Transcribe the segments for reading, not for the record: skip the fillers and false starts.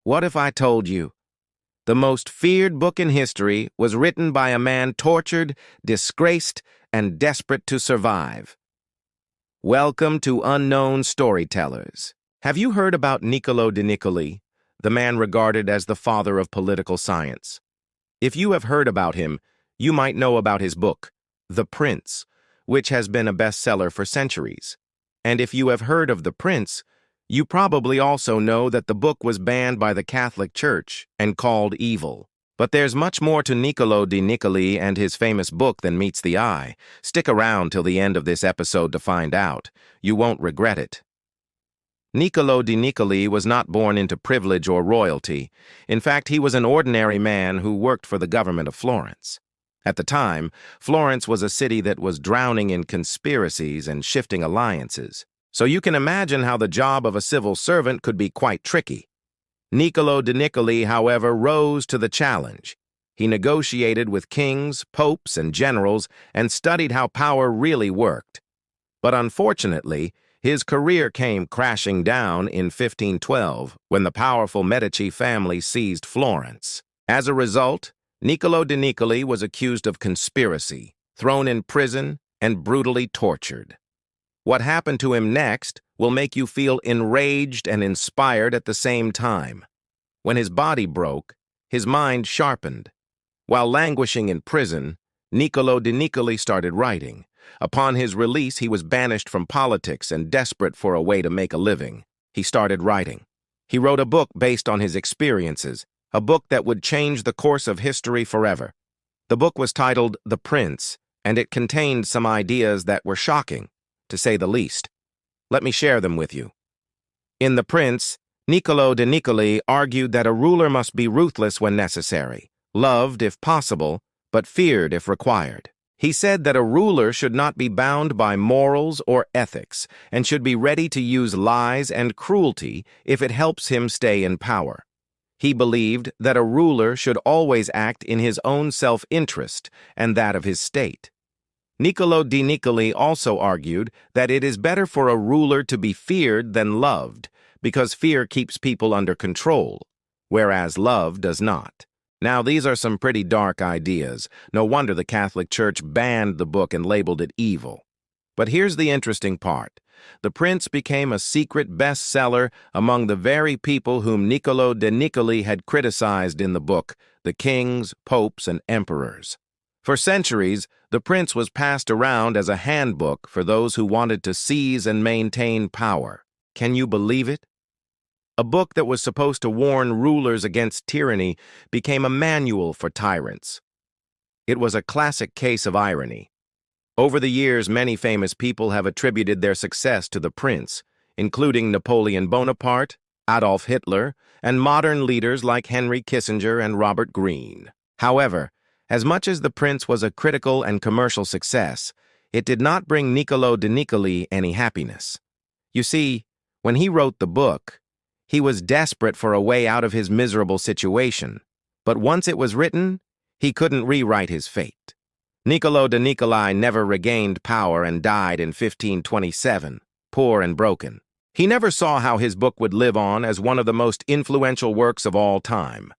What if I told you? The most feared book in history was written by a man tortured, disgraced, and desperate to survive. Welcome to Unknown Storytellers. Have you heard about Niccolò di Niccoli, the man regarded as the father of political science? If you have heard about him, you might know about his book, The Prince, which has been a bestseller for centuries. And if you have heard of The Prince, you probably also know that the book was banned by the Catholic Church and called evil. But there's much more to Niccolò di Niccoli and his famous book than meets the eye. Stick around till the end of this episode to find out. You won't regret it. Niccolò di Niccoli was not born into privilege or royalty. In fact, he was an ordinary man who worked for the government of Florence. At the time, Florence was a city that was drowning in conspiracies and shifting alliances. So you can imagine how the job of a civil servant could be quite tricky. Niccolò di Niccoli, however, rose to the challenge. He negotiated with kings, popes, and generals and studied how power really worked. But unfortunately, his career came crashing down in 1512 when the powerful Medici family seized Florence. As a result, Niccolò di Niccoli was accused of conspiracy, thrown in prison, and brutally tortured. What happened to him next will make you feel enraged and inspired at the same time. When his body broke, his mind sharpened. While languishing in prison, Niccolò di Niccoli started writing. Upon his release, he was banished from politics and desperate for a way to make a living. He started writing. He wrote a book based on his experiences, a book that would change the course of history forever. The book was titled The Prince, and it contained some ideas that were shocking, to say the least. Let me share them with you. In The Prince, Niccolò di Niccoli argued that a ruler must be ruthless when necessary, loved if possible, but feared if required. He said that a ruler should not be bound by morals or ethics and should be ready to use lies and cruelty if it helps him stay in power. He believed that a ruler should always act in his own self-interest and that of his state. Niccolò di Niccoli also argued that it is better for a ruler to be feared than loved, because fear keeps people under control, whereas love does not. Now, these are some pretty dark ideas. No wonder the Catholic Church banned the book and labeled it evil. But here's the interesting part. The Prince became a secret bestseller among the very people whom Niccolò di Niccoli had criticized in the book, the kings, popes, and emperors. For centuries, The Prince was passed around as a handbook for those who wanted to seize and maintain power. Can you believe it? A book that was supposed to warn rulers against tyranny became a manual for tyrants. It was a classic case of irony. Over the years, many famous people have attributed their success to The Prince, including Napoleon Bonaparte, Adolf Hitler, and modern leaders like Henry Kissinger and Robert Greene. However, as much as The Prince was a critical and commercial success, it did not bring Niccolò di Niccoli any happiness. You see, when he wrote the book, he was desperate for a way out of his miserable situation, but once it was written, he couldn't rewrite his fate. Niccolò di Niccoli never regained power and died in 1527, poor and broken. He never saw how his book would live on as one of the most influential works of all time.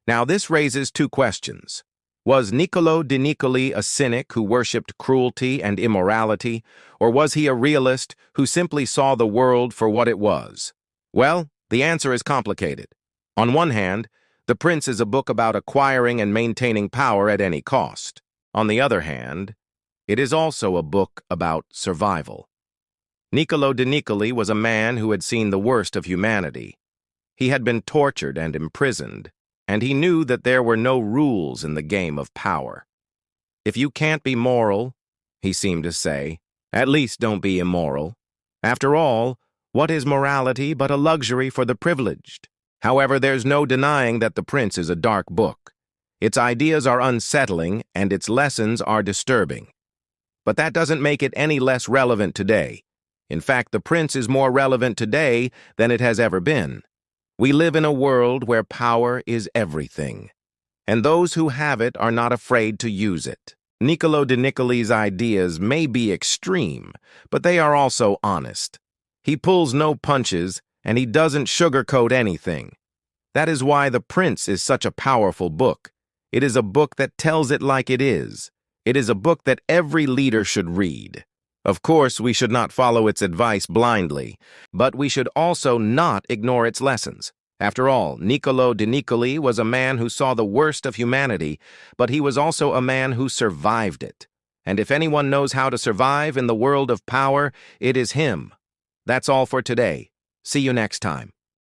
Now, this raises two questions. Was Niccolò di Niccoli a cynic who worshipped cruelty and immorality, or was he a realist who simply saw the world for what it was? Well, the answer is complicated. On one hand, The Prince is a book about acquiring and maintaining power at any cost. On the other hand, it is also a book about survival. Niccolò di Niccoli was a man who had seen the worst of humanity. He had been tortured and imprisoned, and he knew that there were no rules in the game of power. If you can't be moral, he seemed to say, at least don't be immoral. After all, what is morality but a luxury for the privileged? However, there's no denying that The Prince is a dark book. Its ideas are unsettling and its lessons are disturbing. But that doesn't make it any less relevant today. In fact, The Prince is more relevant today than it has ever been. We live in a world where power is everything, and those who have it are not afraid to use it. Niccolò di Niccoli's ideas may be extreme, but they are also honest. He pulls no punches, and he doesn't sugarcoat anything. That is why The Prince is such a powerful book. It is a book that tells it like it is. It is a book that every leader should read. Of course, we should not follow its advice blindly, but we should also not ignore its lessons. After all, Niccolò de Niccoli was a man who saw the worst of humanity, but he was also a man who survived it. And if anyone knows how to survive in the world of power, it is him. That's all for today. See you next time.